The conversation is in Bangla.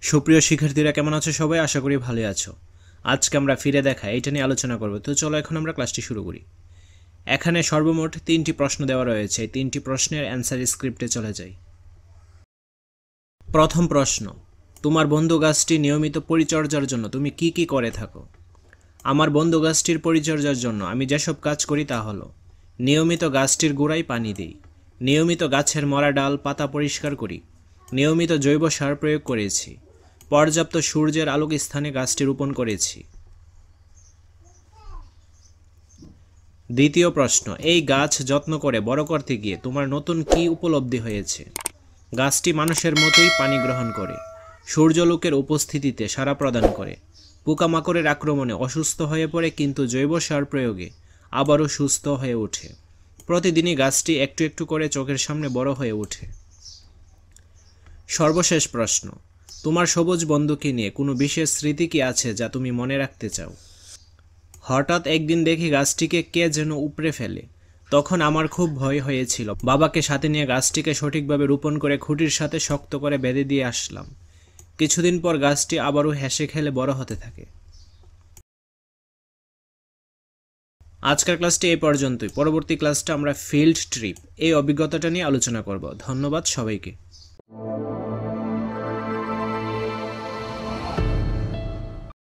সুপ্রিয় শিক্ষার্থীরা কেমন আছো সবাই? আশা করি ভালো আছো। আজকে আমরা ফিরে দেখা এটা নিয়ে আলোচনা করব। তো চলো এখন আমরা ক্লাসটি শুরু করি। এখানে সর্বমোট 3টি প্রশ্ন দেওয়া রয়েছে। এই 3টি প্রশ্নের অ্যান্সার স্ক্রিপ্টে চলে যাই। প্রথম প্রশ্ন, তোমার বন্ধু গাছটি নিয়মিত পরিচর্যার জন্য তুমি কি কি করে থাকো? আমার বন্ধু গাছটির পরিচর্যার জন্য আমি যেসব কাজ করি তা হলো নিয়মিত গাছটির গোড়ায় পানি দিই, নিয়মিত গাছের মরা ডাল পাতা পরিষ্কার করি, নিয়মিত জৈব সার প্রয়োগ করেছি, পর্যাপ্ত সূর্যের আলোক স্থানে গাছটি রোপণ করেছি। দ্বিতীয় প্রশ্ন, এই গাছ যত্ন করে বড় করতে গিয়ে তোমার নতুন কি উপলব্ধি হয়েছে? গাছটি মানুষের মতোই পানি গ্রহণ করে, সূর্যালোকের উপস্থিতিতে সাড়া প্রদান করে, পোকামাকড়ের আক্রমণে অসুস্থ হয়ে পড়ে কিন্তু জৈব সার প্রয়োগে আবারও সুস্থ হয়ে ওঠে। প্রতিদিনই গাছটি একটু একটু করে চোখের সামনে বড় হয়ে ওঠে। সর্বশেষ প্রশ্ন, তোমার সবুজ বন্ধুকে নিয়ে কোনো বিশেষ স্মৃতি কি আছে যা তুমি মনে রাখতে চাও? হঠাৎ একদিন দেখি গাছটিকে কে যেন উপড়ে ফেলে। তখন আমার খুব ভয় হয়েছিল। বাবাকে সাথে নিয়ে গাছটিকে সঠিকভাবে রোপণ করে খুঁটির সাথে শক্ত করে বেঁধে দিয়ে আসলাম। কিছুদিন পর গাছটি আবারও হেসে খেলে বড় হতে থাকে। আজকের ক্লাসটি এই পর্যন্তই। পরবর্তী ক্লাসটা আমরা ফিল্ড ট্রিপ এই অভিজ্ঞতাটা নিয়ে আলোচনা করব। ধন্যবাদ সবাইকে।